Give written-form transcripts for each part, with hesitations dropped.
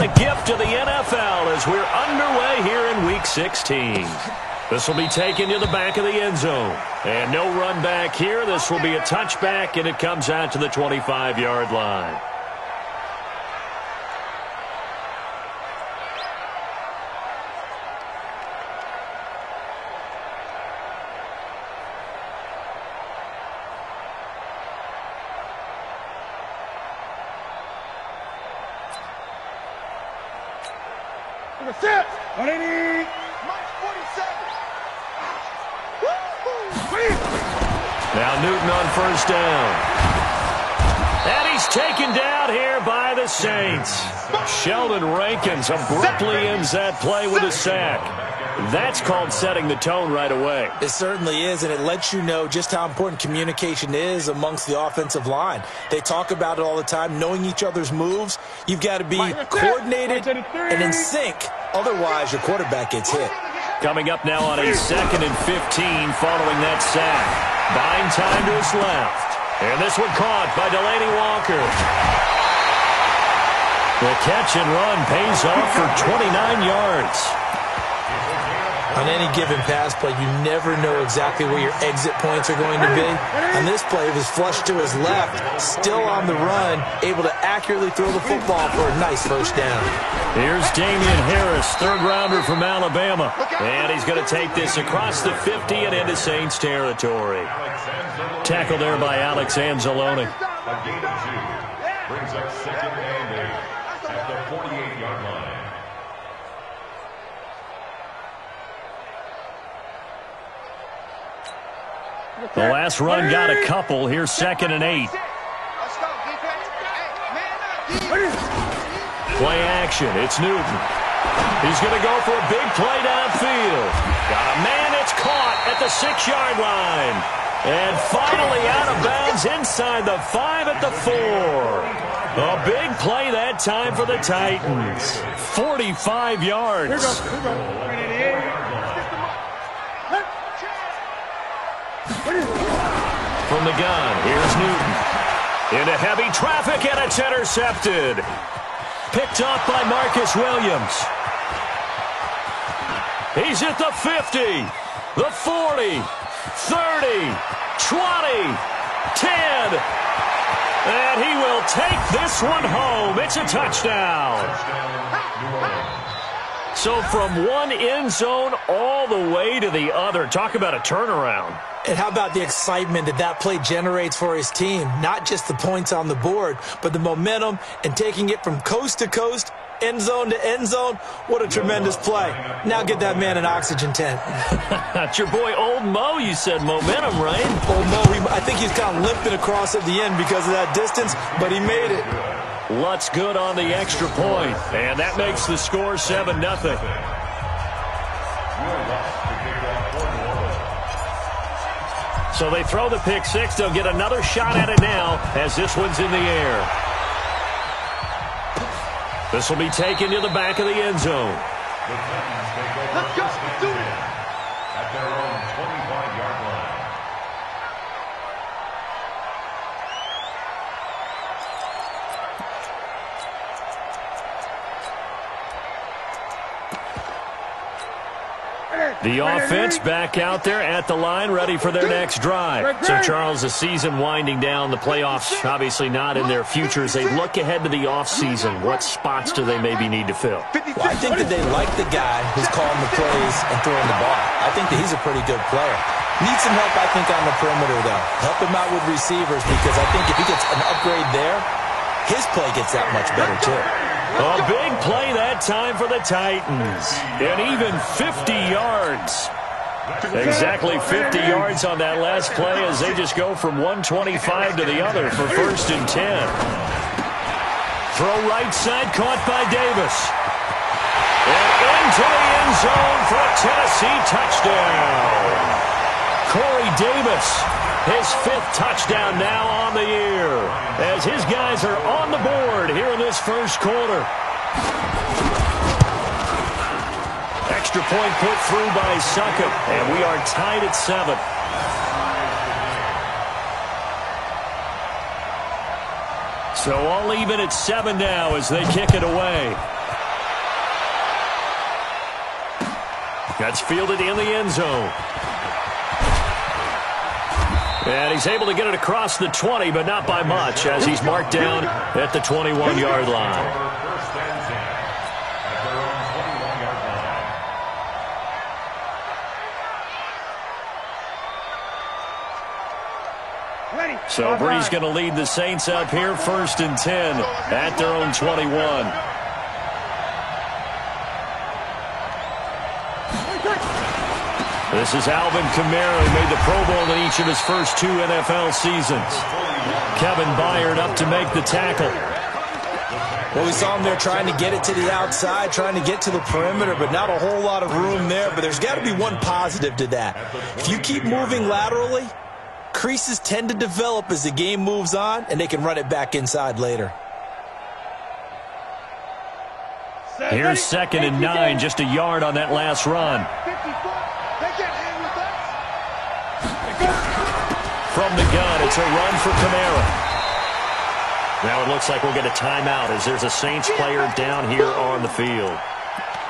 a gift to the NFL as we're underway here in Week 16. This will be taken to the back of the end zone. And no run back here. This will be a touchback, and it comes out to the 25-yard line. Now Newton on first down. And he's taken down here by the Saints. Sheldon Rankins abruptly ends that play with a sack. That's called setting the tone right away. It certainly is, and it lets you know just how important communication is amongst the offensive line. They talk about it all the time, knowing each other's moves. You've got to be coordinated and in sync. Otherwise, your quarterback gets hit. Coming up now on a 2nd and 15 following that sack. Buying time to his left. And this one caught by Delaney Walker. The catch and run pays off for 29 yards. On any given pass play, you never know exactly where your exit points are going to be. On this play, it was flushed to his left, still on the run, able to accurately throw the football for a nice first down. Here's Damian Harris, third-rounder from Alabama. And he's going to take this across the 50 and into Saints territory. Tackle there by Alex Anzalone. Brings up 2nd and 8 at the 48-yard line. The last run got a couple. Here's 2nd and 8. Play action. It's Newton. He's going to go for a big play downfield. Got a man. It's caught at the 6-yard line. And finally out of bounds inside the 5 at the 4. A big play that time for the Titans. 45 yards. From the gun, here's Newton. Into heavy traffic, and it's intercepted. Picked off by Marcus Williams. He's at the 50, the 40, 30, 20, 10. And he will take this one home. It's a touchdown. So from one end zone all the way to the other. Talk about a turnaround. And how about the excitement that that play generates for his team? Not just the points on the board, but the momentum and taking it from coast to coast, end zone to end zone. What a tremendous play. Now get that man an oxygen tent. That's your boy Old Mo. You said momentum, right? Old Mo, I think he's kind of limping across at the end because of that distance, but he made it. Lutz good on the extra point, and that makes the score 7-0. So they throw the pick six. They'll get another shot at it now as this one's in the air. This will be taken to the back of the end zone. Let's go. Do it. At their own 25-yard line. The offense back out there at the line, ready for their next drive. So, Charles, the season winding down, the playoffs obviously not in their futures. They look ahead to the offseason. What spots do they maybe need to fill? Well, I think that they like the guy who's calling the plays and throwing the ball. I think that he's a pretty good player. Needs some help, I think, on the perimeter, though. Help him out with receivers because I think if he gets an upgrade there, his play gets that much better, too. A big play that time for the Titans. And even 50 yards. Exactly 50 yards on that last play as they just go from 125 to the other for 1st and 10. Throw right side, caught by Davis. And into the end zone for a Tennessee touchdown. Corey Davis, his 5th touchdown now on the year, as his guys are on the board here in this first quarter. Extra point put through by Succop, and we are tied at 7. So all even at 7 now as they kick it away. That's fielded in the end zone. And he's able to get it across the 20, but not by much, as he's marked down at the 21-yard line. So Brees going to lead the Saints up here, 1st and 10 at their own 21. This is Alvin Kamara. He made the Pro Bowl in each of his first 2 NFL seasons. Kevin Byard up to make the tackle. Well, we saw him there trying to get it to the outside, trying to get to the perimeter, but not a whole lot of room there. But there's got to be one positive to that. If you keep moving laterally, creases tend to develop as the game moves on, and they can run it back inside later. Here's 2nd and 9, just a yard on that last run. From the gun, it's a run for Kamara. Now it looks like we'll get a timeout as there's a Saints player down here on the field.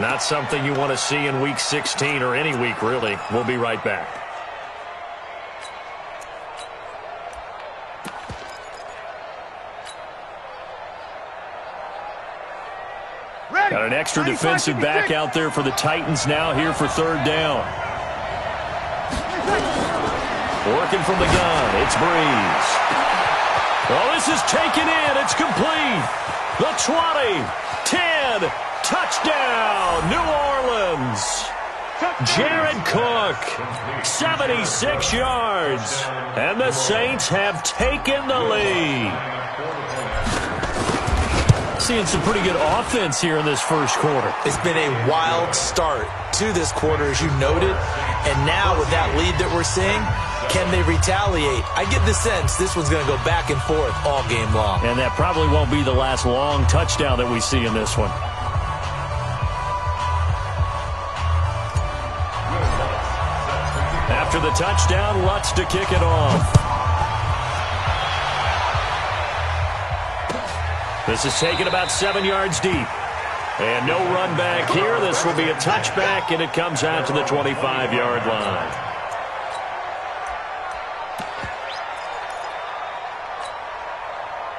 Not something you want to see in Week 16 or any week, really. We'll be right back. Got an extra defensive back out there for the Titans now here for 3rd down. Working from the gun, it's Brees. Oh, this is taken in. It's complete. The 20, 10, touchdown, New Orleans. Jared Cook, 76 yards. And the Saints have taken the lead. Seeing some pretty good offense here in this first quarter. It's been a wild start to this quarter, as you noted. And now with that lead that we're seeing, can they retaliate? I get the sense this one's going to go back and forth all game long. And that probably won't be the last long touchdown that we see in this one. After the touchdown, Lutz to kick it off. This is taken about 7 yards deep. And no run back here. This will be a touchback, and it comes out to the 25-yard line.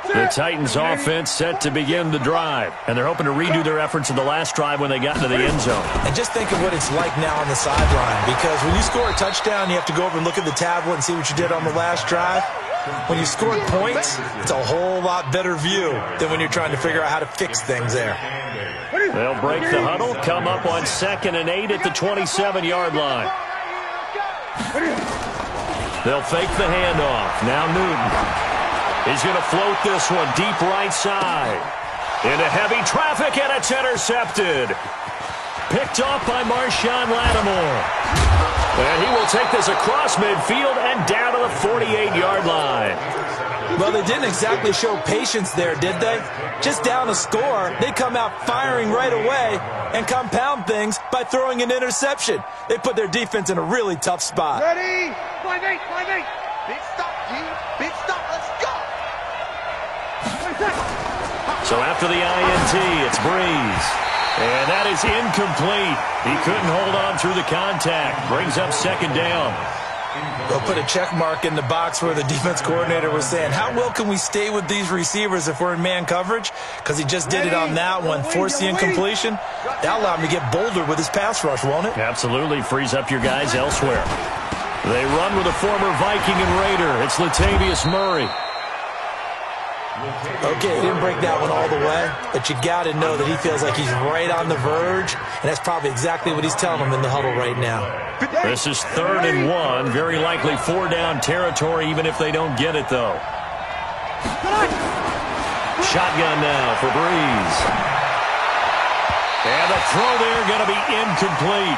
The Titans offense set to begin the drive, and they're hoping to redo their efforts in the last drive when they got into the end zone. And just think of what it's like now on the sideline, because when you score a touchdown, you have to go over and look at the tablet and see what you did on the last drive. When you score points, it's a whole lot better view than when you're trying to figure out how to fix things there. They'll break the huddle, come up on 2nd and 8 at the 27-yard line. They'll fake the handoff. Now Newton. He's going to float this one deep right side. Into heavy traffic, and it's intercepted. Picked off by Marshawn Lattimore. And he will take this across midfield and down to the 48-yard line. Well, they didn't exactly show patience there, did they? Just down a score, they come out firing right away and compound things by throwing an interception. They put their defense in a really tough spot. Ready? 5-8, 5-8. Big stop, G. Big stop. Let's go. So after the INT, it's Brees. And that is incomplete. He couldn't hold on through the contact. Brings up 2nd down. They'll put a check mark in the box where the defense coordinator was saying, how well can we stay with these receivers if we're in man coverage? Because he just did it on that one, forced the incompletion. That'll allow him to get bolder with his pass rush, won't it? Absolutely. Frees up your guys elsewhere. They run with a former Viking and Raider. It's Latavius Murray. Okay, he didn't break that one all the way, but you got to know that he feels like he's right on the verge, and that's probably exactly what he's telling them in the huddle right now. This is 3rd and 1, very likely 4-down territory, even if they don't get it, though. Shotgun now for Brees. And the throw there going to be incomplete.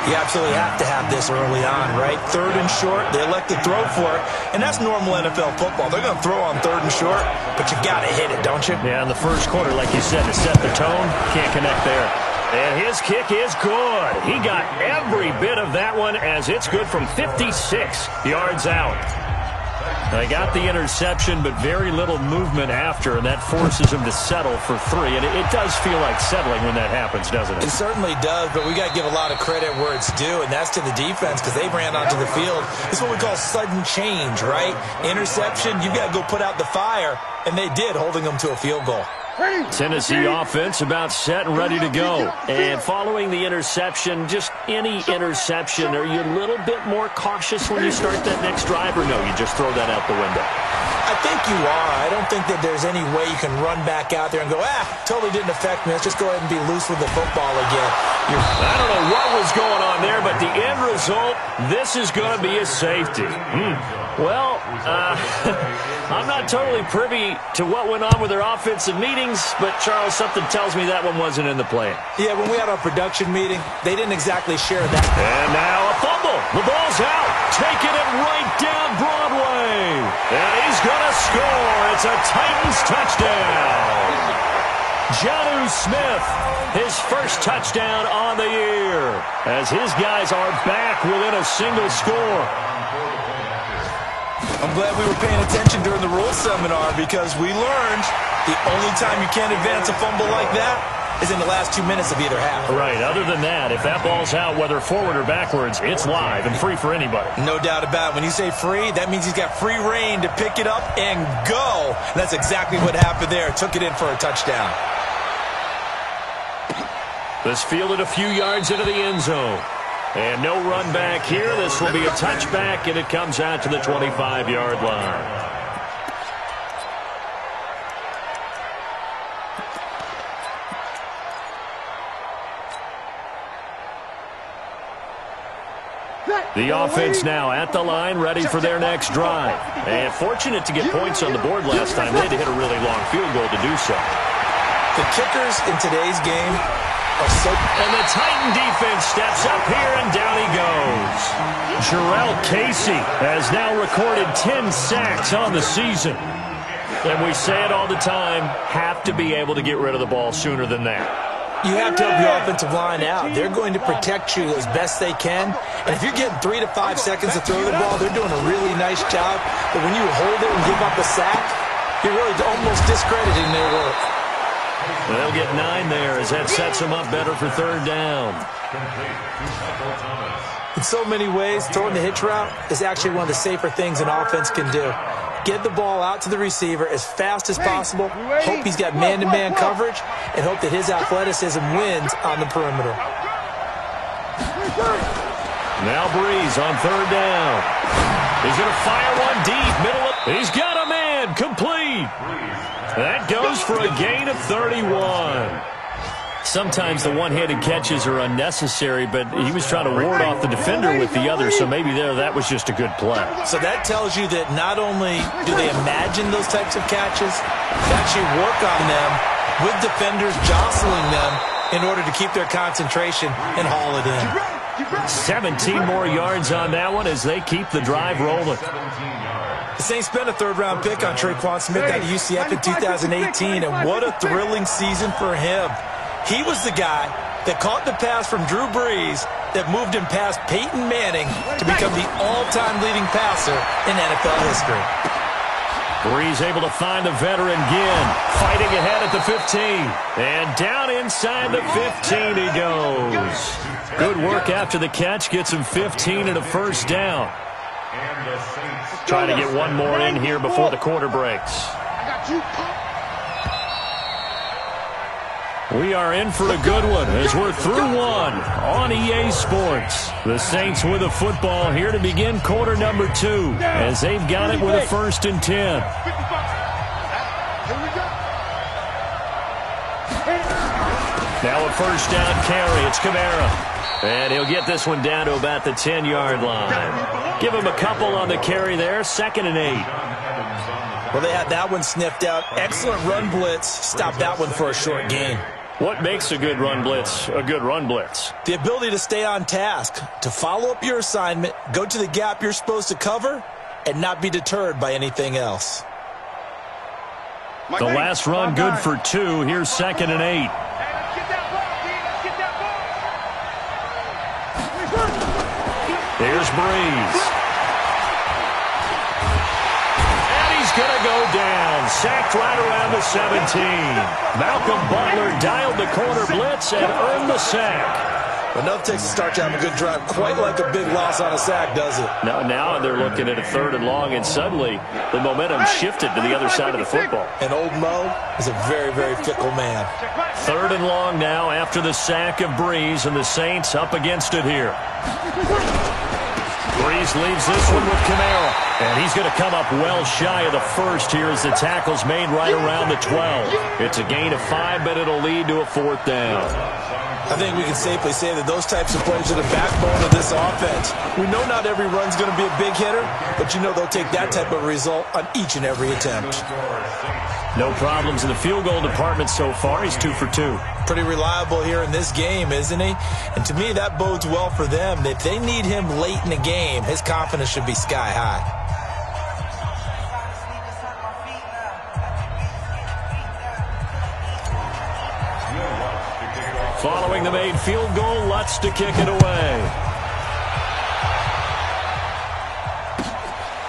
You absolutely have to have this early on, right? 3rd and short, they elect to throw for it, and that's normal NFL football. They're going to throw on 3rd and short, but you got to hit it, don't you? Yeah, in the first quarter, like you said, to set the tone, can't connect there. And his kick is good. He got every bit of that one as it's good from 56 yards out. They got the interception, but very little movement after, and that forces him to settle for 3. And it does feel like settling when that happens, doesn't it? It certainly does, but we got to give a lot of credit where it's due, and that's to the defense because they ran onto the field. It's what we call sudden change, right? Interception, you've got to go put out the fire, and they did, holding them to a field goal. Tennessee offense about set and ready to go. And following the interception, just any interception, are you a little bit more cautious when you start that next drive, or no, you just throw that out the window? I think you are. I don't think that there's any way you can run back out there and go, totally didn't affect me. Let's just go ahead and be loose with the football again. I don't know what was going on there, but the end result, this is going to be a safety. Well, I'm not totally privy to what went on with their offensive meetings, but, Charles, something tells me that one wasn't in the plan. Yeah, when we had our production meeting, they didn't exactly share that. And now a fumble. The ball's out. Taking it right down Broadway. And he's going to score. It's a Titans touchdown. Jonnu Smith, his first touchdown on the year, as his guys are back within a single score. I'm glad we were paying attention during the rules seminar because we learned the only time you can't advance a fumble like that is in the last 2 minutes of either half. Right. Other than that, if that ball's out, whether forward or backwards, it's live and free for anybody. No doubt about it. When you say free, that means he's got free reign to pick it up and go. And that's exactly what happened there. Took it in for a touchdown. This fielded a few yards into the end zone. And no run back here. This will be a touchback, and it comes out to the 25-yard line. The offense now at the line, ready for their next drive. And fortunate to get points on the board last time. They had to hit a really long field goal to do so. The kickers in today's game are so... And the Titan defense steps up here, and down he goes. Jurrell Casey has now recorded 10 sacks on the season. And we say it all the time, have to be able to get rid of the ball sooner than that. You have to help your offensive line out. They're going to protect you as best they can. And if you're getting 3 to 5 seconds to throw the ball, they're doing a really nice job. But when you hold it and give up a sack, you're really almost discrediting their work. They'll get 9 there as that sets them up better for third down. In so many ways, throwing the hitch route is actually one of the safer things an offense can do. Get the ball out to the receiver as fast as possible, hope he's got man-to-man coverage, and hope that his athleticism wins on the perimeter. Now Breeze on third down. He's going to fire one deep, middle of... He's got a man, complete. That goes for a gain of 31. Sometimes the one-handed catches are unnecessary, but he was trying to ward off the defender with the other, so maybe that was just a good play. So that tells you that not only do they imagine those types of catches, they actually work on them with defenders jostling them in order to keep their concentration and haul it in. 17 more yards on that one as they keep the drive rolling. The Saints spent a third-round pick on Tre'Quan Smith out of UCF in 2018, and what a thrilling season for him. He was the guy that caught the pass from Drew Brees that moved him past Peyton Manning to become the all-time leading passer in NFL history. Brees able to find the veteran Ginn, fighting ahead at the 15. And down inside the 15 he goes. Good work after the catch, gets him 15 and a first down. Trying to get one more in here before the quarter breaks. We are in for a good one as we're through one on EA Sports. The Saints with a football here to begin quarter number 2 as they've got it with a 1st and 10. Now a first down carry. It's Kamara. And he'll get this one down to about the 10-yard line. Give him a couple on the carry there. 2nd and 8. Well, they had that one sniffed out. Excellent run blitz. Stopped that one for a short gain. What makes a good run blitz a good run blitz? The ability to stay on task, to follow up your assignment, go to the gap you're supposed to cover, and not be deterred by anything else. The last run good for 2. Here's 2nd and 8. Here's Breeze. he's going to go down. Sacked right around the 17. Malcolm Butler dialed the corner blitz and earned the sack. Enough takes to start to have a good drive. Quite like a big loss on a sack, does it? Now they're looking at a 3rd and long, and suddenly the momentum shifted to the other side of the football. And old Mo is a very, very fickle man. 3rd and long now after the sack of Breeze, and the Saints up against it here. Breeze leaves this one with Kamara, and he's going to come up well shy of the first here as the tackle's made right around the 12. It's a gain of 5, but it'll lead to a 4th down. I think we can safely say that those types of plays are the backbone of this offense. We know not every run's going to be a big hitter, but you know they'll take that type of result on each and every attempt. No problems in the field goal department so far. He's 2 for 2. Pretty reliable here in this game, isn't he? And to me, that bodes well for them. If they need him late in the game, his confidence should be sky high. Following the made field goal, Lutz to kick it away.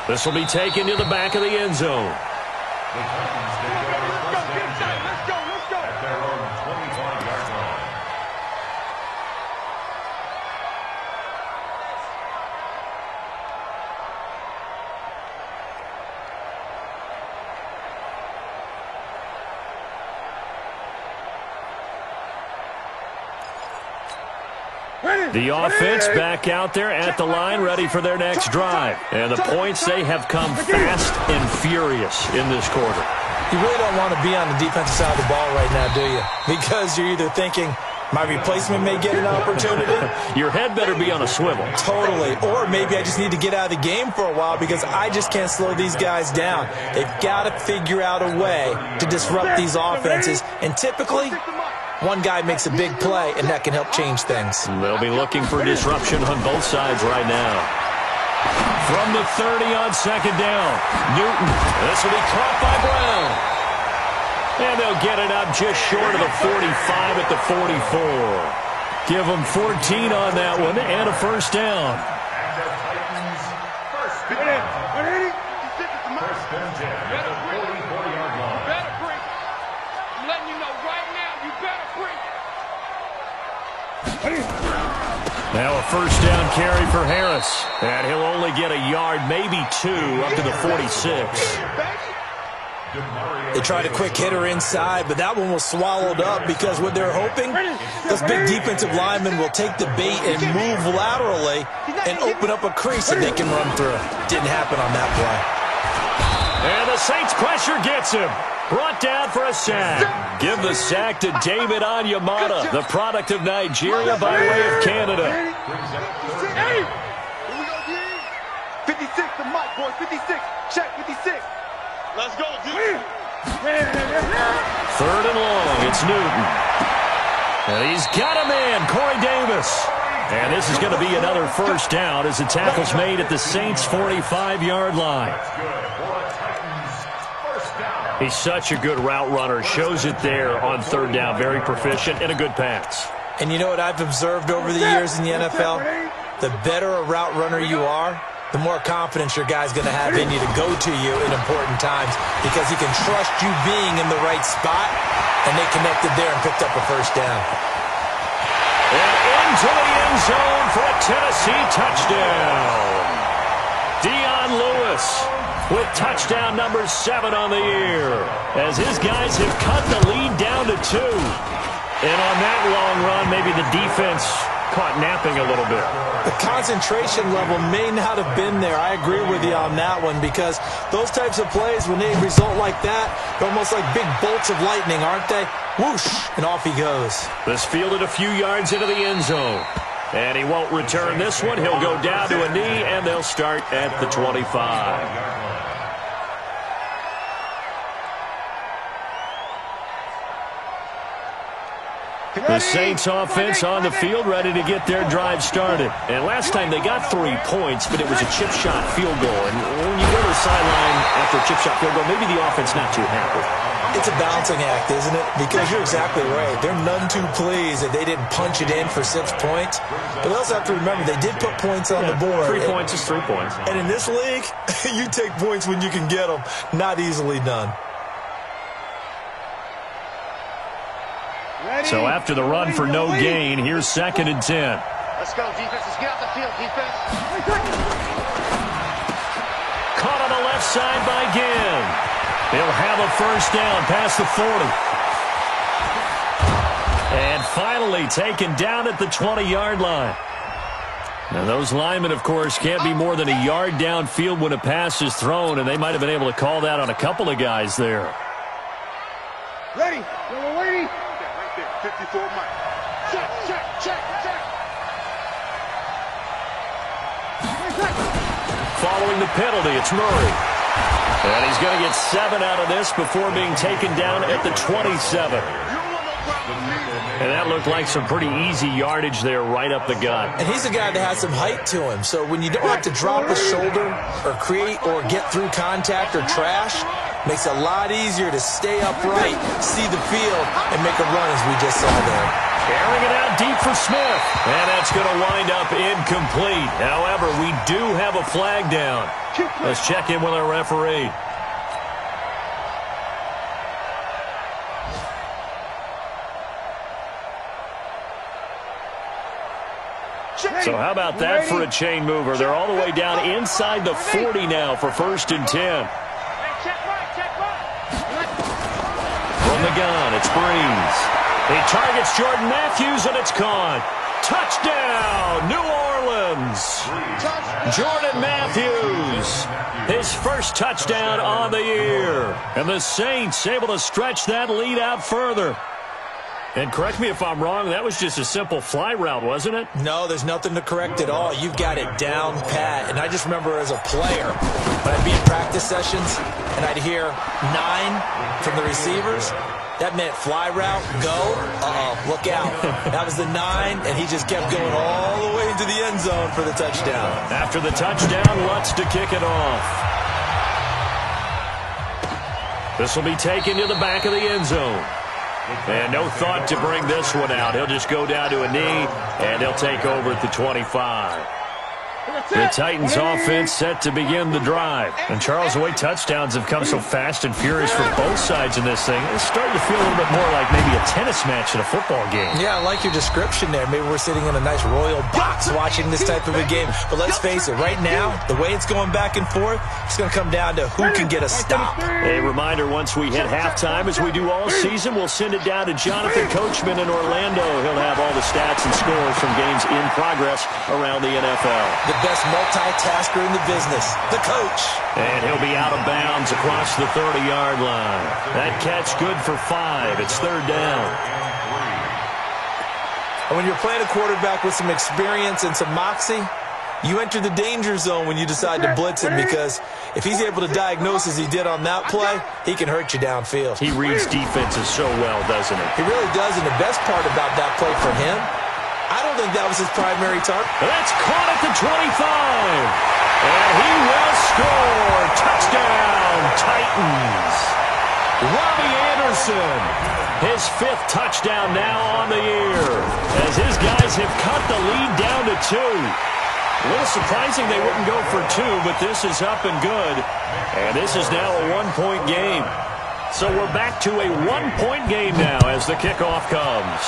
This will be taken to the back of the end zone. At their own 25-yard line. The offense back out there at the line, ready for their next drive. And the points, they have come fast and furious in this quarter. You really don't want to be on the defensive side of the ball right now, do you? Because you're either thinking, my replacement may get an opportunity. Your head better be on a swivel. Totally. Or maybe I just need to get out of the game for a while because I just can't slow these guys down. They've got to figure out a way to disrupt these offenses. And typically, one guy makes a big play, and that can help change things. They'll be looking for disruption on both sides right now. From the 30 on 2nd down, Newton. This will be caught by Brown. And they'll get it up just short of the 45 at the 44. Give them 14 on that one and a 1st down. And the Titans' first down. First and 10 at the 44-yard line. Better break. I'm letting you know right now, you better break. Now a 1st down carry for Harris. And he'll only get a yard, maybe 2, up to the 46. They tried a quick hitter inside, but that one was swallowed up because what they're hoping, those big defensive linemen will take the bait and move laterally and open up a crease that they can run through. Didn't happen on that play. And the Saints pressure gets him. Brought down for a sack. Give the sack to David Onyemata, the product of Nigeria by way of Canada. 56 to Mike, boys. 56. Check 56. Let's go, dude. 3rd and long. It's Newton. And he's got a man, Corey Davis. And this is going to be another 1st down as the tackle's made at the Saints' 45-yard line. He's such a good route runner. Shows it there on 3rd down. Very proficient and a good pass. And you know what I've observed over the years in the NFL? The better a route runner you are, the more confidence your guy's going to have in you to go to you in important times because he can trust you being in the right spot, and they connected there and picked up a 1st down. And into the end zone for a Tennessee touchdown. Dion Lewis with touchdown number 7 on the year as his guys have cut the lead down to 2. And on that long run, maybe the defense caught napping a little bit. The concentration level may not have been there. I agree with you on that one because those types of plays, when they result like that, they're almost like big bolts of lightning, aren't they? Whoosh, and off he goes. This fielded a few yards into the end zone. And he won't return this one. He'll go down to a knee, and they'll start at the 25. The Saints offense on the field, ready to get their drive started. And last time they got 3 points, but it was a chip shot field goal. And when you go to the sideline after a chip shot field goal, maybe the offense not too happy. It's a balancing act, isn't it? Because you're exactly right. They're none too pleased that they didn't punch it in for 6 points. But we also have to remember they did put points on the board. 3 points is 3 points. And in this league, you take points when you can get them. Not easily done. So after the run for no gain, here's 2nd and 10. Let's go, defense. Let's get out the field, defense. Caught on the left side by Ginn. He'll have a first down past the 40. And finally taken down at the 20-yard line. Now those linemen, of course, can't be more than a yard downfield when a pass is thrown, and they might have been able to call that on a couple of guys there. Ready. We're waiting. Right there, 54 Mike. Check, check, check, check. Following the penalty, it's Murray. And he's going to get 7 out of this before being taken down at the 27. And that looked like some pretty easy yardage there right up the gut. And he's a guy that has some height to him. So when you don't have to drop a shoulder or create or get through contact or trash, makes it a lot easier to stay upright, see the field, and make a run as we just saw there. Carrying it out deep for Smith. And that's going to wind up incomplete. However, we do have a flag down. Let's check in with our referee. So how about that for a chain mover? They're all the way down inside the 40 now for 1st and 10. From the gun, it's Breeze. He targets Jordan Matthews, and it's caught. Touchdown, New Orleans. Jordan Matthews, his first touchdown on the year. And the Saints able to stretch that lead out further. And correct me if I'm wrong, that was just a simple fly route, wasn't it? No, there's nothing to correct at all. You've got it down pat. And I just remember as a player, when I'd be in practice sessions and I'd hear 9 from the receivers, that meant fly route, go, look out. That was the 9, and he just kept going all the way into the end zone for the touchdown. After the touchdown, Lutz to kick it off. This will be taken to the back of the end zone. And no thought to bring this one out. He'll just go down to a knee, and they'll take over at the 25. The Titans offense set to begin the drive. And Charles, the way touchdowns have come so fast and furious for both sides in this thing, it's starting to feel a little bit more like maybe a tennis match in a football game. Yeah, I like your description there. Maybe we're sitting in a nice royal box watching this type of a game. But let's face it, right now, the way it's going back and forth, it's going to come down to who can get a stop. A reminder, once we hit halftime, as we do all season, we'll send it down to Jonathan Coachman in Orlando. He'll have all the stats and scores from games in progress around the NFL. The best multitasker in the business, the coach. And he'll be out of bounds across the 30-yard line. That catch good for 5. It's 3rd down. And when you're playing a quarterback with some experience and some moxie, you enter the danger zone when you decide to blitz him, because if he's able to diagnose as he did on that play, he can hurt you downfield. He reads defenses so well, doesn't he? He really does, and the best part about that play for him, I don't think that was his primary target. That's caught at the 25. And he will score. Touchdown, Titans. Robbie Anderson, his 5th touchdown now on the year, as his guys have cut the lead down to 2. A little surprising they wouldn't go for 2, but this is up and good. And this is now a 1-point game. So we're back to a 1-point game now as the kickoff comes.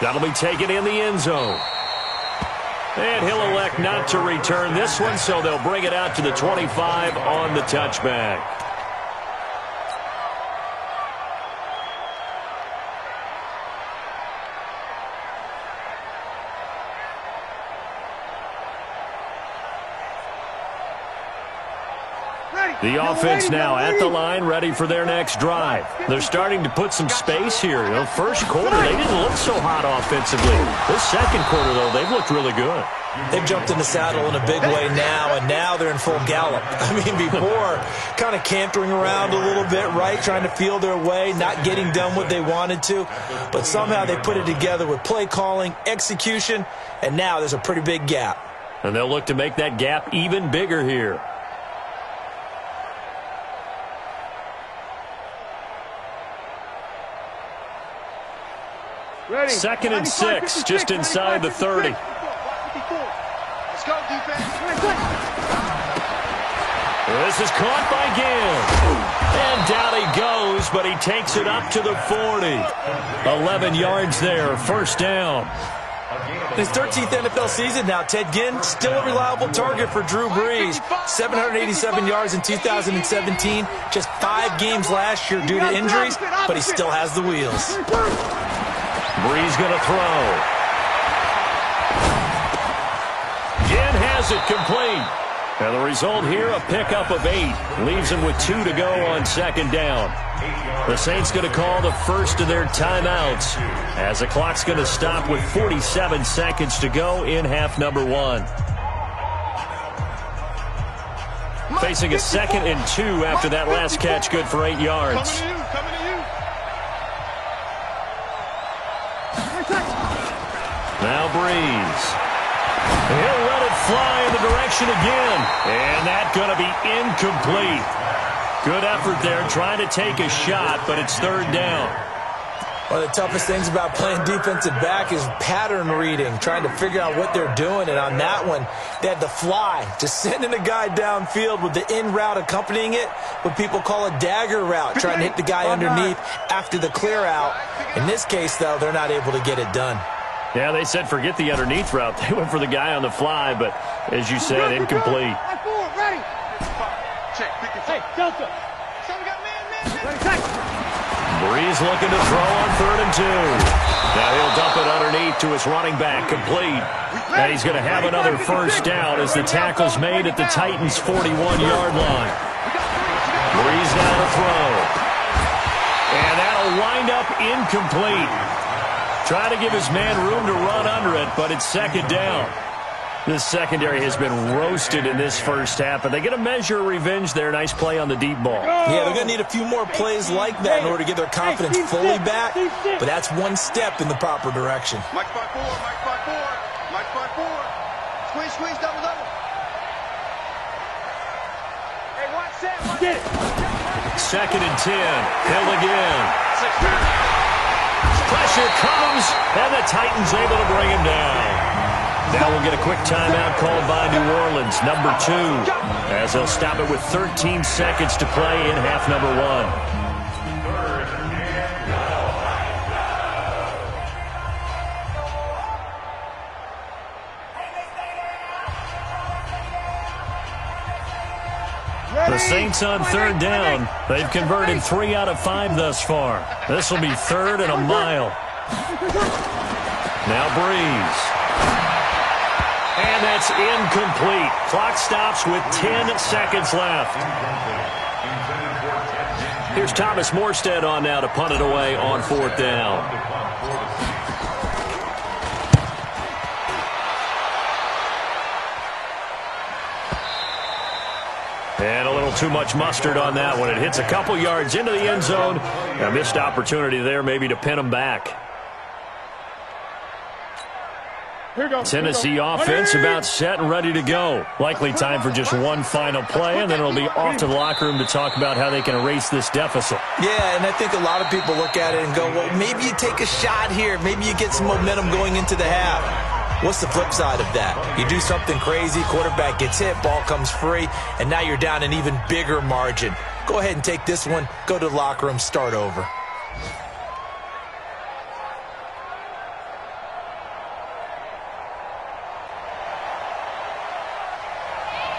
That'll be taken in the end zone. And he'll elect not to return this one, so they'll bring it out to the 25 on the touchback. Ready. The offense now at the line, ready for their next drive. They're starting to put some space here. You know, first quarter, they didn't look so hot offensively. This second quarter, though, they've looked really good. They've jumped in the saddle in a big way now, and now they're in full gallop. I mean, before, kind of cantering around a little bit, right, trying to feel their way, not getting done what they wanted to. But somehow they put it together with play calling, execution, and now there's a pretty big gap. And they'll look to make that gap even bigger here. Ready. 2nd and 6, just inside the 30. Let's go, defense. This is caught by Gill. And down he goes, but he takes it up to the 40. 11 yards there, first down. His 13th NFL season now, Ted Ginn, still a reliable target for Drew Brees. 787 yards in 2017, just 5 games last year due to injuries, but he still has the wheels. Brees going to throw. Ginn has it complete. And the result here, a pickup of 8. Leaves him with 2 to go on 2nd down. The Saints going to call the first of their timeouts as the clock's going to stop with 47 seconds to go in half number 1. Facing a 2nd and 2 after that last catch, good for 8 yards. Coming to you. Now Brees. He'll let it fly in the direction again. And that's going to be incomplete. Good effort there trying to take a shot, but it's 3rd down. One of the toughest things about playing defensive back is pattern reading, trying to figure out what they're doing. And on that one, they had the fly, just sending a guy downfield with the in route accompanying it, what people call a dagger route, trying to hit the guy underneath after the clear out. In this case, though, they're not able to get it done. Yeah, they said forget the underneath route. They went for the guy on the fly, but as you said, incomplete. Ready. Check. Hey, Delta. Brees looking to throw on 3rd and 2. Now he'll dump it underneath to his running back, complete. And he's going to have another first down as the tackle's made at the Titans' 41-yard line. Brees now to throw. And that'll wind up incomplete. Try to give his man room to run under it, but it's 2nd down. This secondary has been roasted in this first half, but they get a measure of revenge there. Nice play on the deep ball. Yeah, they're going to need a few more plays like that in order to get their confidence fully back, but that's one step in the proper direction. Mike 5-4. Mike 5-4. Squeeze, double. Hey, watch that. Get it. 2nd and 10. Hill again. Pressure comes, and the Titans able to bring him down. Now we'll get a quick timeout called by New Orleans, number 2, as they'll stop it with 13 seconds to play in half number 1. The Saints on 3rd down. They've converted 3 out of 5 thus far. This will be 3rd and a mile. Now Brees. And that's incomplete. Clock stops with 10 seconds left. Here's Thomas Morstead on now to punt it away on 4th down. And a little too much mustard on that one. It hits a couple yards into the end zone. A missed opportunity there maybe to pin them back. Tennessee offense about set and ready to go. Likely time for just one final play, and then it'll be off to the locker room to talk about how they can erase this deficit. Yeah, and I think a lot of people look at it and go, well, maybe you take a shot here. Maybe you get some momentum going into the half. What's the flip side of that? You do something crazy, quarterback gets hit, ball comes free, and now you're down an even bigger margin. Go ahead and take this one, go to the locker room, start over.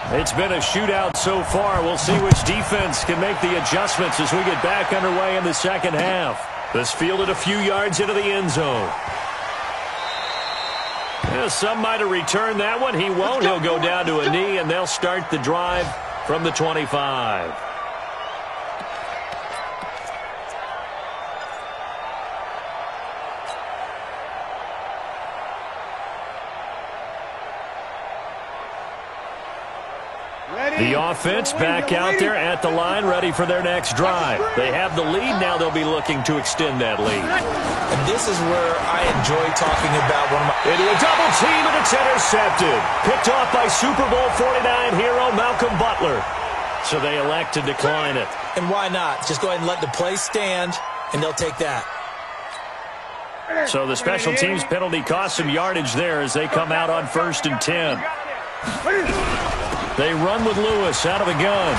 It's been a shootout so far. We'll see which defense can make the adjustments as we get back underway in the second half. This fielded a few yards into the end zone. Yeah, some might have returned that one. He won't. He'll go down to a knee, and they'll start the drive from the 25. The offense back out there at the line, ready for their next drive. They have the lead. Now they'll be looking to extend that lead. And this is where I enjoy talking about one of my... Into a double team, and it's intercepted. Picked off by Super Bowl 49 hero Malcolm Butler. So they elect to decline it. And why not? Just go ahead and let the play stand, and they'll take that. So the special teams penalty cost some yardage there as they come out on 1st and 10. They run with Lewis out of the gun.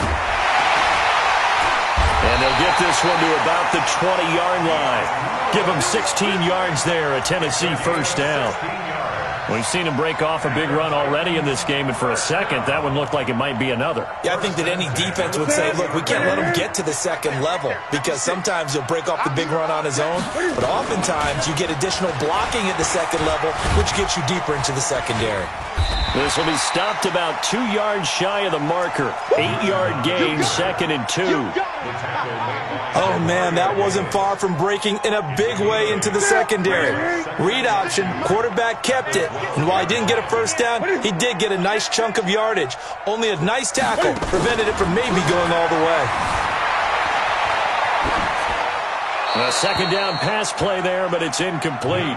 And they'll get this one to about the 20-yard line. Give them 16 yards there, a Tennessee first down. We've seen him break off a big run already in this game, and for a second, that one looked like it might be another. Yeah, I think that any defense would say, look, we can't let him get to the second level because sometimes he'll break off the big run on his own, but oftentimes you get additional blocking at the second level, which gets you deeper into the secondary. This will be stopped about 2 yards shy of the marker. 8-yard gain, 2nd and 2. Oh, man, that wasn't far from breaking in a big way into the secondary. Read option, quarterback kept it, and while he didn't get a first down, he did get a nice chunk of yardage. Only a nice tackle prevented it from maybe going all the way. A second down pass play there, but it's incomplete.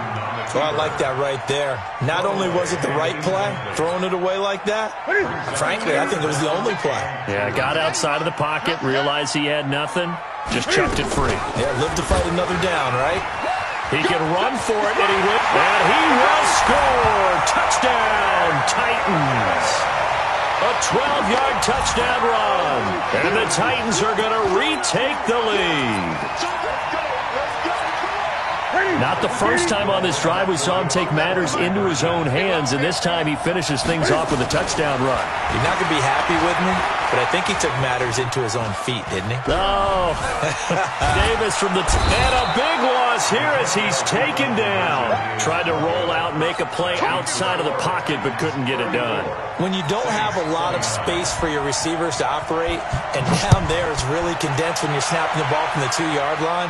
Well, I like that right there. Not only was it the right play, throwing it away like that, frankly, I think it was the only play. Yeah, got outside of the pocket, realized he had nothing, just chucked it free. Yeah, live to fight another down, right? He can run for it, and he will. And he will score. Touchdown, Titans. A 12-yard touchdown run. And the Titans are going to retake the lead. Not the first time on this drive we saw him take matters into his own hands, and this time he finishes things off with a touchdown run. You're not going to be happy with me, but I think he took matters into his own feet, didn't he? No. Davis from the... and a big loss here as he's taken down. Tried to roll out, make a play outside of the pocket, but couldn't get it done. When you don't have a lot of space for your receivers to operate, and down there is really condensed when you're snapping the ball from the 2-yard line,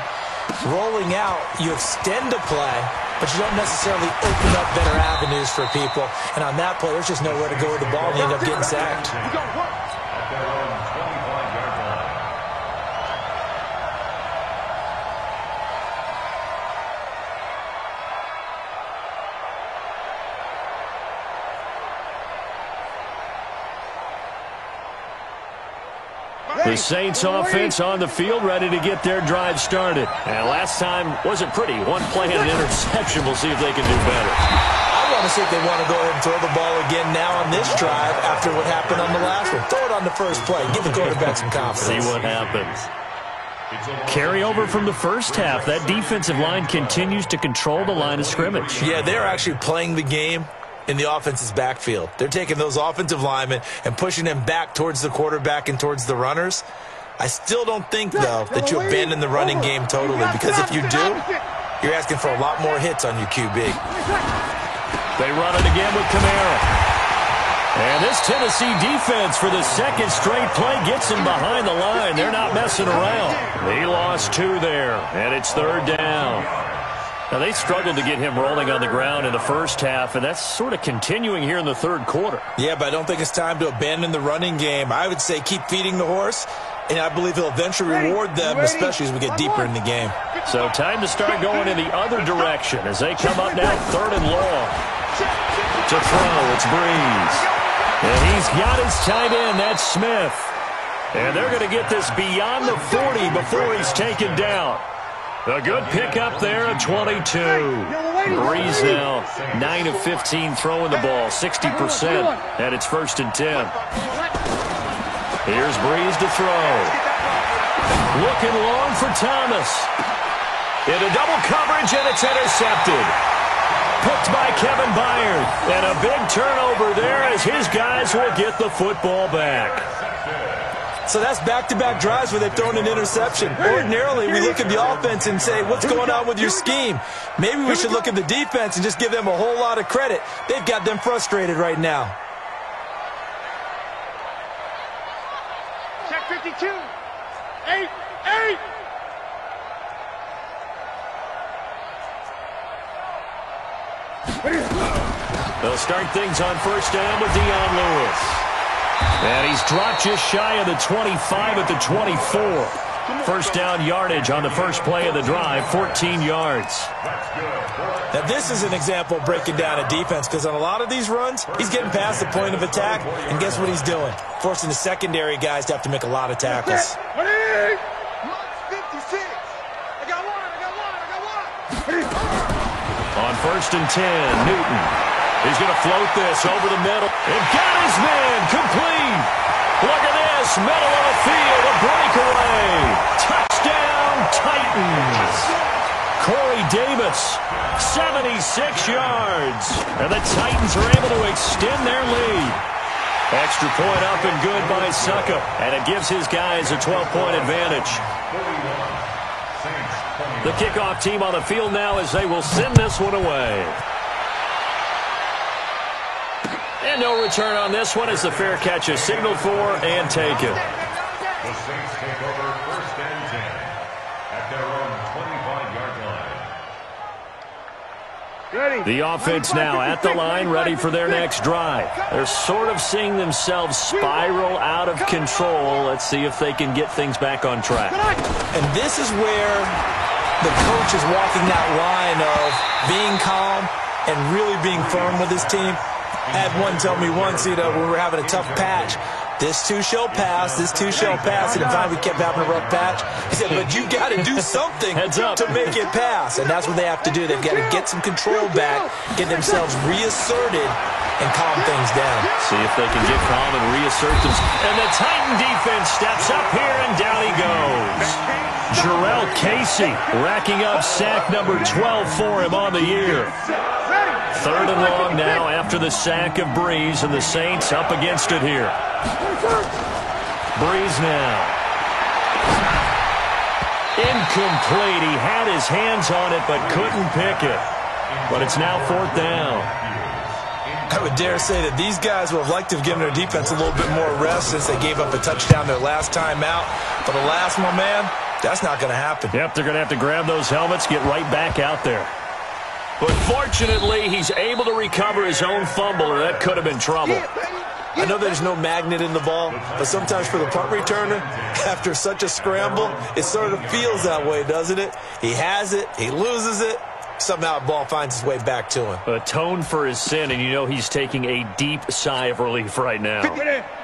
rolling out, you extend a play, but you don't necessarily open up better avenues for people. And on that play, there's just nowhere to go with the ball, and you end up getting sacked. The Saints offense on the field, ready to get their drive started. And last time wasn't pretty. One play and an interception. We'll see if they can do better. I want to see if they want to go ahead and throw the ball again now on this drive after what happened on the last one. Throw it on the first play. Give the quarterback some confidence. See what happens. Carryover from the first half. That defensive line continues to control the line of scrimmage. Yeah, they're actually playing the game in the offense's backfield. They're taking those offensive linemen and pushing them back towards the quarterback and towards the runners. I still don't think, though, that you abandon the running game totally, because if you do, you're asking for a lot more hits on your QB. They run it again with Kamara. And this Tennessee defense for the second straight play gets him behind the line. They're not messing around. He lost 2 there, and it's 3rd down. Now, they struggled to get him rolling on the ground in the first half, and that's sort of continuing here in the 3rd quarter. Yeah, but I don't think it's time to abandon the running game. I would say keep feeding the horse, and I believe he'll eventually reward them, especially as we get deeper in the game. So time to start going in the other direction as they come up now 3rd and long. To throw, it's Breeze. And he's got his tight end, that's Smith. And they're going to get this beyond the 40 before he's taken down. A good pickup there at 22. Breeze now 9 of 15 throwing the ball, 60%, and it's 1st and 10. Here's Breeze to throw. Looking long for Thomas. Into double coverage, and it's intercepted. Picked by Kevin Byard. And a big turnover there as his guys will get the football back. So that's back-to-back drives where they've thrown an interception. Ordinarily, we look at the offense and say, what's going on with your scheme? Maybe we should look at the defense and just give them a whole lot of credit. They've got them frustrated right now. 52. 8. 8. They'll start things on first down with Dion Lewis. And he's dropped just shy of the 25 at the 24. First down yardage on the first play of the drive, 14 yards. Now, this is an example of breaking down a defense, because on a lot of these runs, he's getting past the point of attack, and guess what he's doing? Forcing the secondary guys to have to make a lot of tackles. 56. I got one. On first and 10, Newton. He's going to float this over the middle. And got his man complete. Look at this. Middle of the field. A breakaway. Touchdown, Titans. Corey Davis, 76 yards. And the Titans are able to extend their lead. Extra point up and good by Succop. And it gives his guys a 12-point advantage. The kickoff team on the field now as they will send this one away. And no return on this one as the fair catch is signaled for and taken. The Saints take over first and 10 at their own 25-yard line. The offense now at the line, ready for their next drive. They're sort of seeing themselves spiral out of control. Let's see if they can get things back on track. And this is where the coach is walking that line of being calm and really being firm with his team. I had one tell me once, when we were having a tough patch, this too shall pass, this too shall pass, and finally we kept having a rough patch. He said, but you got to do something to make it pass, and that's what they have to do. They've got to get some control back, get themselves reasserted, and calm things down. See if they can get calm and reassert themselves. And the Titan defense steps up here, and down he goes. Jarrell Casey racking up sack number 12 for him on the year. Third and long now after the sack of Breeze, and the Saints up against it here. Breeze now. Incomplete. He had his hands on it but couldn't pick it. But it's now fourth down. I would dare say that these guys would have liked to have given their defense a little bit more rest since they gave up a touchdown their last time out. But the last one, man, that's not going to happen. Yep, they're going to have to grab those helmets, get right back out there. But fortunately, he's able to recover his own fumble, or that could have been trouble. I know there's no magnet in the ball, but sometimes for the punt returner, after such a scramble, it sort of feels that way, doesn't it? He has it, he loses it, somehow the ball finds its way back to him. Atone for his sin, and you know he's taking a deep sigh of relief right now.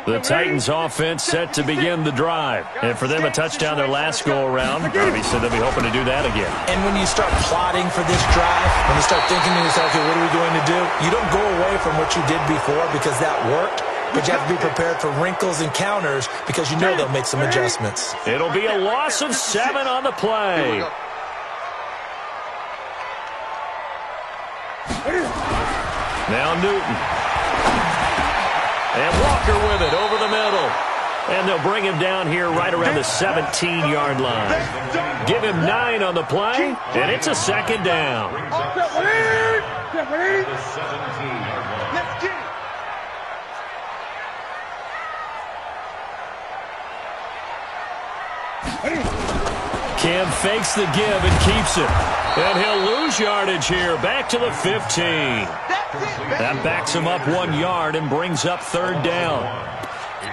The Titans offense set to begin the drive. And for them, a touchdown their last go-around. Obviously, they'll be hoping to do that again. And when you start plotting for this drive, when you start thinking to yourself, okay, what are we going to do? You don't go away from what you did before because that worked. But you have to be prepared for wrinkles and counters because you know they'll make some adjustments. It'll be a loss of 7 on the play. Now Newton. And Walker with it over the middle. And they'll bring him down here right around the 17-yard line. Give him 9 on the play, and it's a second down. The 17-yard line. Let's get it. Cam fakes the give and keeps it. And he'll lose yardage here. Back to the 15. That backs him up 1 yard and brings up third down.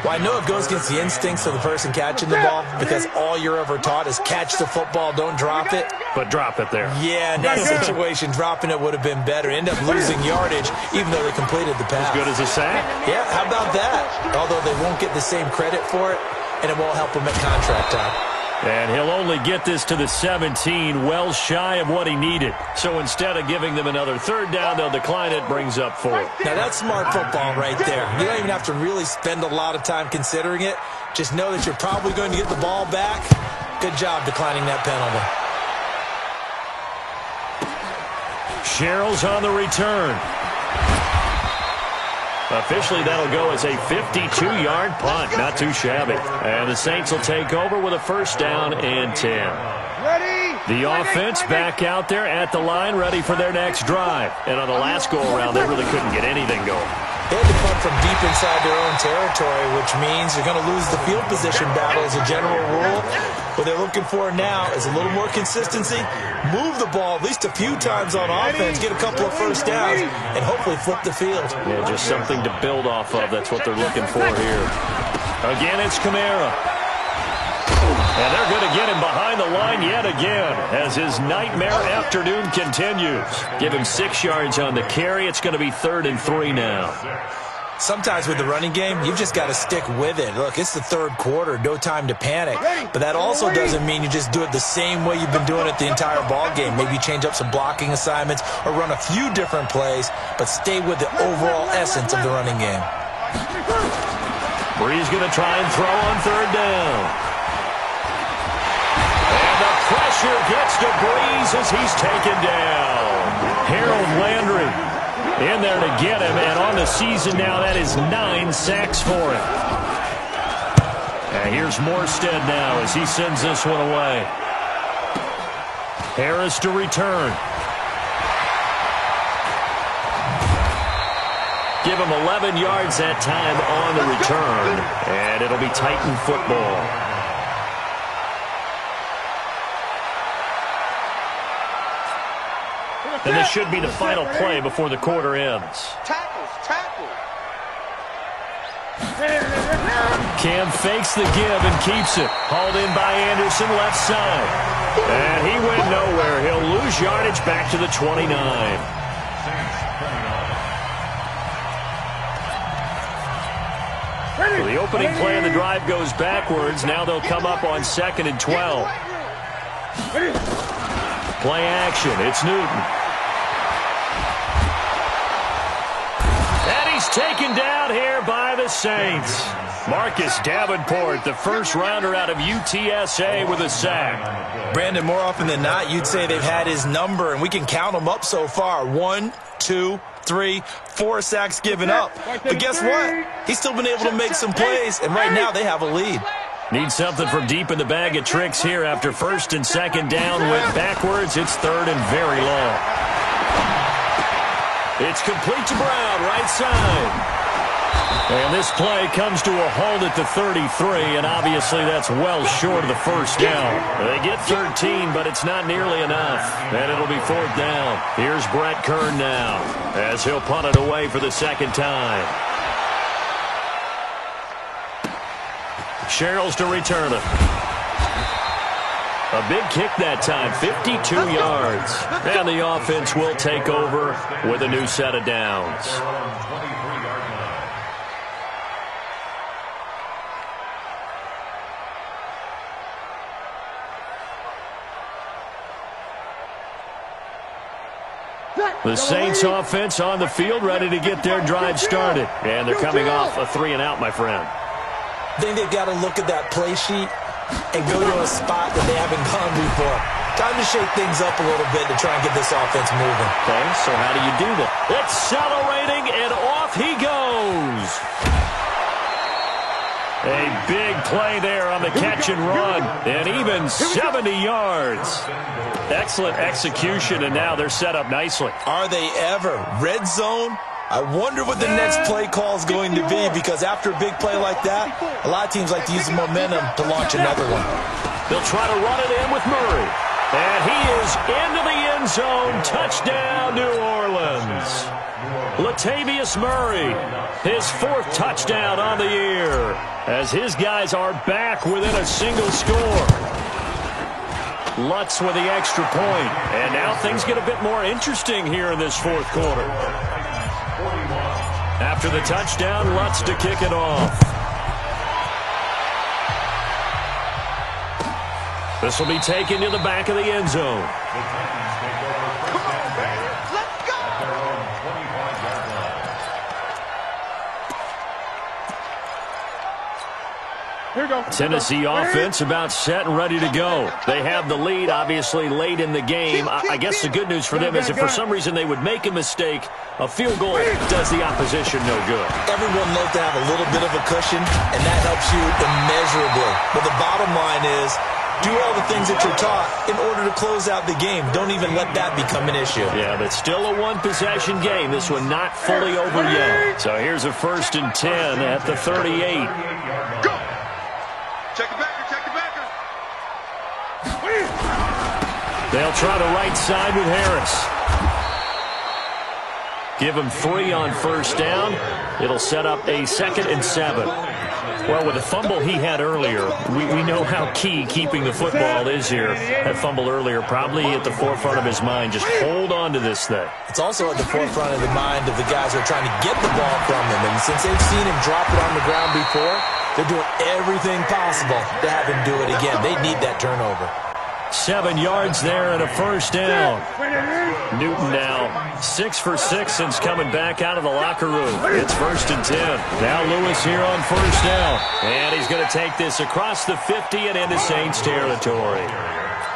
Well, I know it goes against the instincts of the person catching the ball because all you're ever taught is catch the football, don't drop it. But drop it there. Yeah, in that situation, dropping it would have been better. End up losing yardage even though they completed the pass. As good as a sack? Yeah, how about that? Although they won't get the same credit for it, and it won't help them at contract time. And he'll only get this to the 17, well shy of what he needed. So instead of giving them another third down, they'll decline it, brings up 4. Now, that's smart football right there. You don't even have to really spend a lot of time considering it. Just know that you're probably going to get the ball back. Good job declining that penalty. Sherrill's on the return. Officially, that'll go as a 52-yard punt. Not too shabby. And the Saints will take over with a first down and 10. The offense back out there at the line, ready for their next drive. And on the last go-around, they really couldn't get anything going. They had to punt from deep inside their own territory, which means you're going to lose the field position battle as a general rule. What they're looking for now is a little more consistency, move the ball at least a few times on offense, get a couple of first downs, and hopefully flip the field. Yeah, just something to build off of. That's what they're looking for here. Again, it's Kamara. And they're going to get him behind the line yet again as his nightmare afternoon continues. Give him 6 yards on the carry. It's going to be 3rd and 3 now. Sometimes with the running game, you've just got to stick with it. Look, it's the 3rd quarter, no time to panic. But that also doesn't mean you just do it the same way you've been doing it the entire ball game. Maybe change up some blocking assignments or run a few different plays, but stay with the overall essence of the running game. Brees going to try and throw on 3rd down. And the pressure gets to Brees as he's taken down. Harold Landry in there to get him, and on the season now, that is 9 sacks for him. And here's Morstead now as he sends this one away. Harris to return. Give him 11 yards that time on the return, and it'll be Titan football. And this should be the final play before the quarter ends. Tackles. Cam fakes the give and keeps it. Hauled in by Anderson, left side. And he went nowhere. He'll lose yardage back to the 29. So the opening play of the drive goes backwards. Now they'll come up on 2nd and 12. Play action. It's Newton. And he's taken down here by the Saints. Marcus Davenport, the first rounder out of UTSA with a sack. Brandon, more often than not, you'd say they've had his number, and we can count them up so far. 1, 2, 3, 4 sacks given up. But guess what? He's still been able to make some plays, and right now they have a lead. Need something from deep in the bag of tricks here after 1st and 2nd down. Went backwards. It's 3rd and very long. It's complete to Brown, right side. And this play comes to a halt at the 33, and obviously that's well short of the first down. They get 13, but it's not nearly enough. And it'll be 4th down. Here's Brett Kern now as he'll punt it away for the 2nd time. Sherrills to return it. A big kick that time, 52 yards. And the offense will take over with a new set of downs. The Saints offense on the field, ready to get their drive started. And they're coming off a 3-and-out, my friend. I think they've got to look at that play sheet and go to a spot that they haven't gone before. Time to shake things up a little bit to try and get this offense moving. Okay, so how do you do that? Accelerating, and off he goes. A big play there on the catch and run, and even 70 yards. Excellent execution, and now they're set up nicely. Are they ever? Red zone? I wonder what the next play call is going to be, because after a big play like that, a lot of teams like to use the momentum to launch another one. They'll try to run it in with Murray. And he is into the end zone. Touchdown, New Orleans. Latavius Murray, his 4th touchdown on the year, as his guys are back within a single score. Lutz with the extra point. And now things get a bit more interesting here in this 4th quarter. After the touchdown, Lutz to kick it off. This will be taken to the back of the end zone. Come on, baby. Let's go. Here we go. Tennessee offense about set and ready to go. They have the lead, obviously, late in the game. I guess the good news for them is if for some reason they would make a mistake, a field goal does the opposition no good. Everyone loves to have a little bit of a cushion, and that helps you immeasurably. But the bottom line is, Do all the things that you're taught in order to close out the game. Don't even let that become an issue. Yeah, but still a one-possession game. This one not fully over yet. So here's a 1st and 10 at the 38. Go! Check it backer, check it backer. They'll try the right side with Harris. Give him 3 on 1st down. It'll set up a 2nd and 7. Well, with the fumble he had earlier, we know how key keeping the football is here. That fumble earlier probably at the forefront of his mind. Just hold on to this thing. It's also at the forefront of the mind of the guys who are trying to get the ball from him. And since they've seen him drop it on the ground before, they're doing everything possible to have him do it again. They need that turnover. 7 yards there and a 1st down. Newton now 6 for 6 since coming back out of the locker room. It's 1st and 10. Now Lewis here on 1st down. And he's going to take this across the 50 and into Saints territory.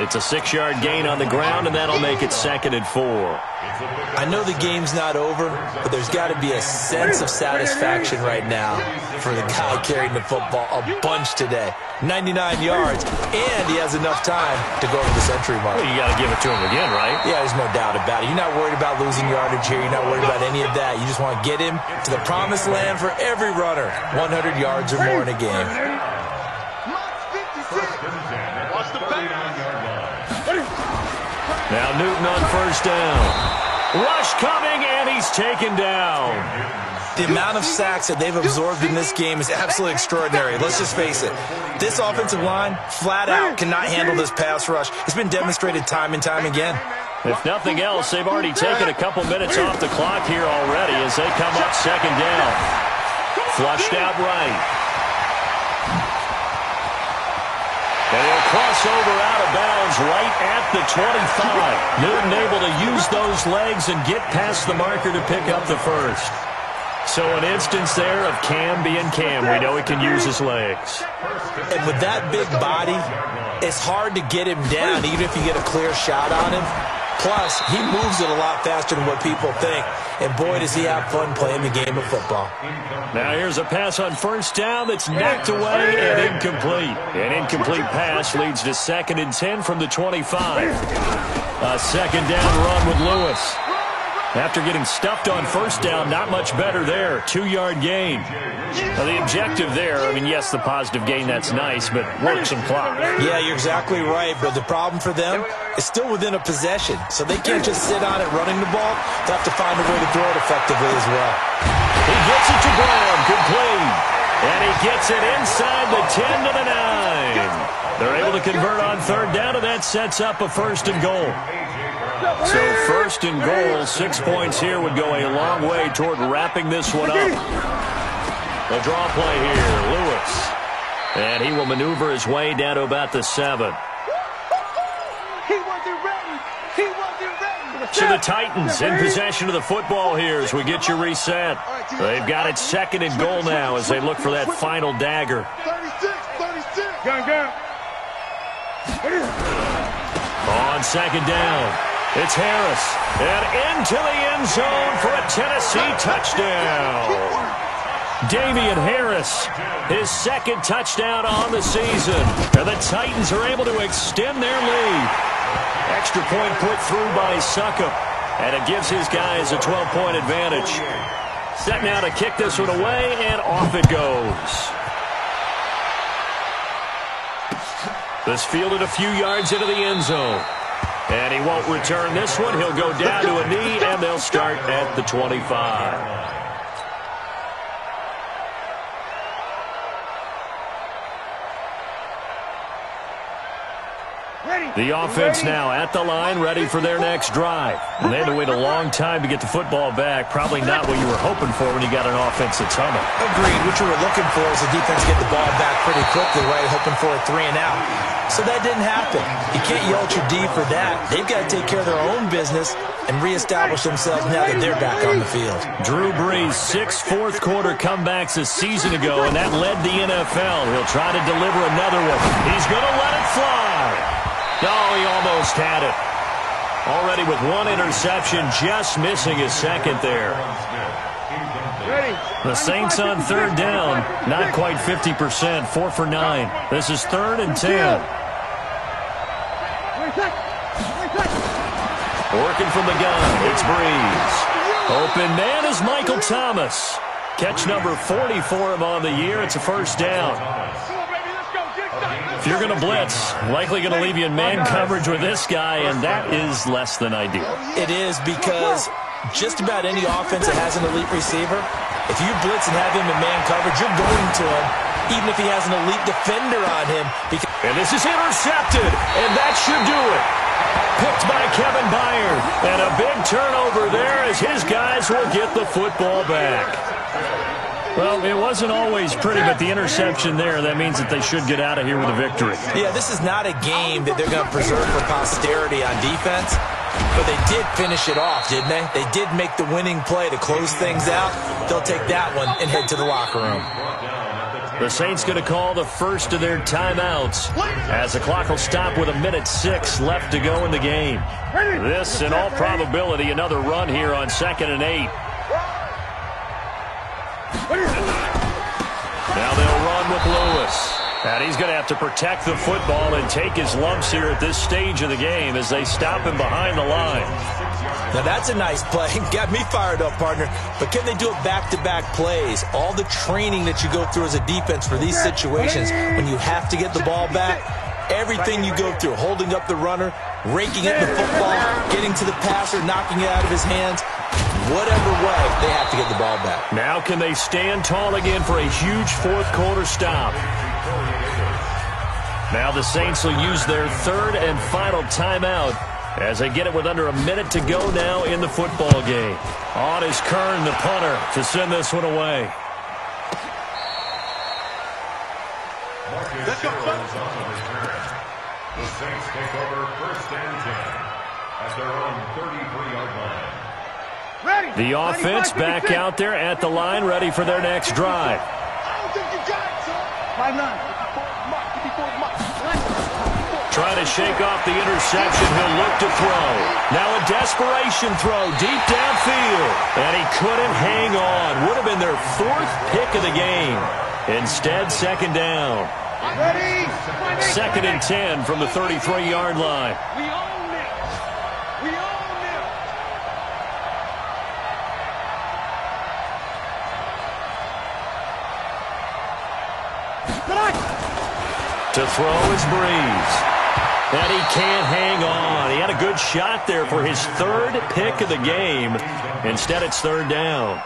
It's a 6-yard gain on the ground, and that'll make it 2nd and 4. I know the game's not over, but there's got to be a sense of satisfaction right now for the guy carrying the football a bunch today. 99 yards, and he has enough time to go to the century mark. Well, you got to give it to him again, right? Yeah, there's no doubt about it. You're not worried about losing yardage here. You're not worried about any of that. You just want to get him to the promised land for every runner. 100 yards or more in a game. Watch the back. Now Newton on 1st down. Rush coming, and he's taken down. The amount of sacks that they've absorbed in this game is absolutely extraordinary. Let's just face it. This offensive line, flat out, cannot handle this pass rush. It's been demonstrated time and time again. If nothing else, they've already taken a couple minutes off the clock here already as they come up 2nd down. Flushed out right. And he'll cross over out of bounds right at the 25. Newton able to use those legs and get past the marker to pick up the 1st. So an instance there of Cam being Cam. We know he can use his legs. And with that big body, it's hard to get him down, even if you get a clear shot on him. Plus, he moves it a lot faster than what people think. And boy, does he have fun playing the game of football. Now here's a pass on 1st down that's knocked away and incomplete. An incomplete pass leads to 2nd and 10 from the 25. A 2nd down run with Lewis. After getting stuffed on 1st down, not much better there. 2-yard gain. Now the objective there, I mean, yes, the positive gain, that's nice, but work some clock. Yeah, you're exactly right, but the problem for them is still within a possession, so they can't just sit on it running the ball. They have to find a way to throw it effectively as well. He gets it to Brown, complete. And he gets it inside the 10 to the 9. They're able to convert on 3rd down, and that sets up a 1st and goal. So 1st and goal, 6 points here would go a long way toward wrapping this one up. The draw play here, Lewis. And he will maneuver his way down to about the 7. He wasn't ready. He wasn't ready. So the Titans in possession of the football here as we get you reset. They've got it 2nd and goal now as they look for that final dagger. 36. Gun. On 2nd down, it's Harris. And into the end zone for a Tennessee touchdown. Damian Harris, his 2nd touchdown on the season. And the Titans are able to extend their lead. Extra point put through by Succop. And it gives his guys a 12-point advantage. Set now to kick this one away, and off it goes. This fielded a few yards into the end zone. And he won't return this one. He'll go down to a knee, and they'll start at the 25. The offense now at the line, ready for their next drive. And they had to wait a long time to get the football back. Probably not what you were hoping for when you got an offense that's humming. Agreed. What you were looking for is the defense get the ball back pretty quickly, right? Hoping for a 3 and out. So that didn't happen. You can't yell at your D for that. They've got to take care of their own business and reestablish themselves now that they're back on the field. Drew Brees, 6 fourth-quarter comebacks a season ago, and that led the NFL. He'll try to deliver another one. He's going to let it fly. No, he almost had it. Already with 1 interception, just missing his 2nd there. The Saints on 3rd down, not quite 50%, 4 for 9. This is 3rd and 10. Working from the gun, it's Breeze. Open man is Michael Thomas. Catch number 40 for him on the year. It's a first down. If you're going to blitz, likely going to leave you in man coverage with this guy, and that is less than ideal. It is, because just about any offense that has an elite receiver, if you blitz and have him in man coverage, you're going to him, even if he has an elite defender on him. And this is intercepted, and that should do it. Picked by Kevin Byard, and a big turnover there as his guys will get the football back. Well, it wasn't always pretty, but the interception there, that means that they should get out of here with a victory. Yeah, this is not a game that they're going to preserve for posterity on defense, but they did finish it off, didn't they? They did make the winning play to close things out. They'll take that one and head to the locker room. The Saints going to call the first of their timeouts as the clock will stop with 1:06 left to go in the game. This, in all probability, another run here on 2nd and 8. Now they'll run with Lewis. And he's going to have to protect the football and take his lumps here at this stage of the game as they stop him behind the line. Now that's a nice play. Got me fired up, partner. But can they do it back-to-back plays? All the training that you go through as a defense for these situations, when you have to get the ball back, everything you go through, holding up the runner, raking at the football, getting to the passer, knocking it out of his hands, whatever way, they have to get the ball back. Now can they stand tall again for a huge fourth-quarter stop? Now the Saints will use their third and final timeout as they get it with under a minute to go now in the football game. On is Kern, the punter, to send this one away. Let's go. The Saints take over 1st and 10 at their own 33-yard line. The offense back out there at the line, ready for their next drive. Trying to shake off the interception. He'll look to throw. Now a desperation throw deep downfield. And he couldn't hang on. Would have been their 4th pick of the game. Instead, 2nd down. 2nd and 10 from the 33-yard line. We own it. We own it. To throw is Breeze. And he can't hang on. He had a good shot there for his 3rd pick of the game. Instead, it's 3rd down.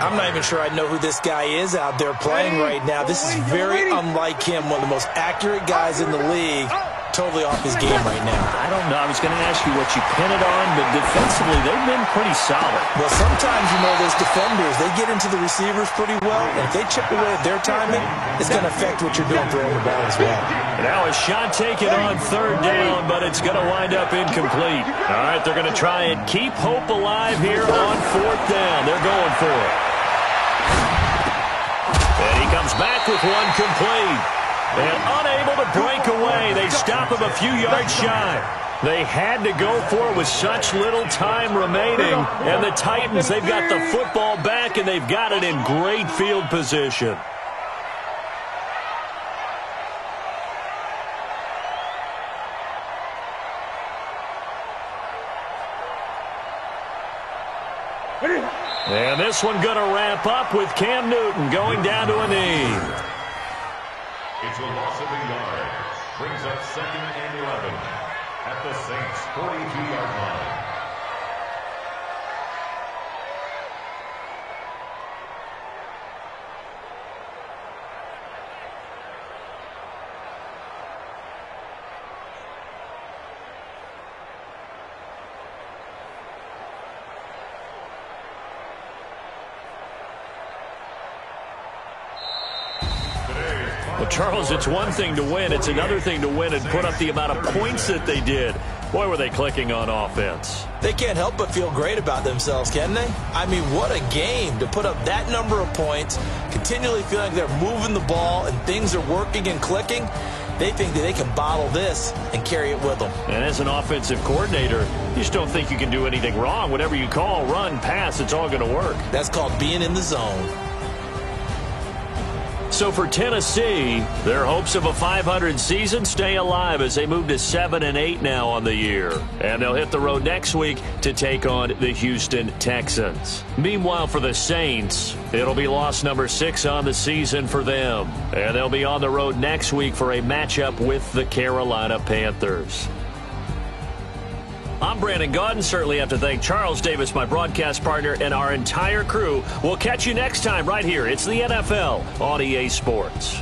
I'm not even sure I know who this guy is out there playing right now. This is very unlike him, one of the most accurate guys in the league. Totally off his game right now. I don't know. I was going to ask you what you pin it on, but defensively, they've been pretty solid. Well, sometimes, you know, those defenders, they get into the receivers pretty well, and if they chip away at their timing, it's going to affect what you're doing throwing the ball as well. Now a shot taken on 3rd down, but it's going to wind up incomplete. All right, they're going to try and keep hope alive here on 4th down. They're going for it. And he comes back with one complete. And unable to break away. They stop him a few yards shy. They had to go for it with such little time remaining. And the Titans, they've got the football back, and they've got it in great field position. And this one going to wrap up with Cam Newton going down to a knee. It's a loss of a yard. Brings up 2nd and 11 at the Saints' 42-yard line. Well, Charles, it's one thing to win. It's another thing to win and put up the amount of points that they did. Boy, were they clicking on offense. They can't help but feel great about themselves, can they? I mean, what a game to put up that number of points, continually feeling like they're moving the ball and things are working and clicking. They think that they can bottle this and carry it with them. And as an offensive coordinator, you just don't think you can do anything wrong. Whatever you call, run, pass, it's all going to work. That's called being in the zone. So for Tennessee, their hopes of a 500 season stay alive as they move to 7-8 now on the year. And they'll hit the road next week to take on the Houston Texans. Meanwhile, for the Saints, it'll be loss number 6 on the season for them. And they'll be on the road next week for a matchup with the Carolina Panthers. I'm Brandon Gaudin. Certainly have to thank Charles Davis, my broadcast partner, and our entire crew. We'll catch you next time right here. It's the NFL on EA Sports.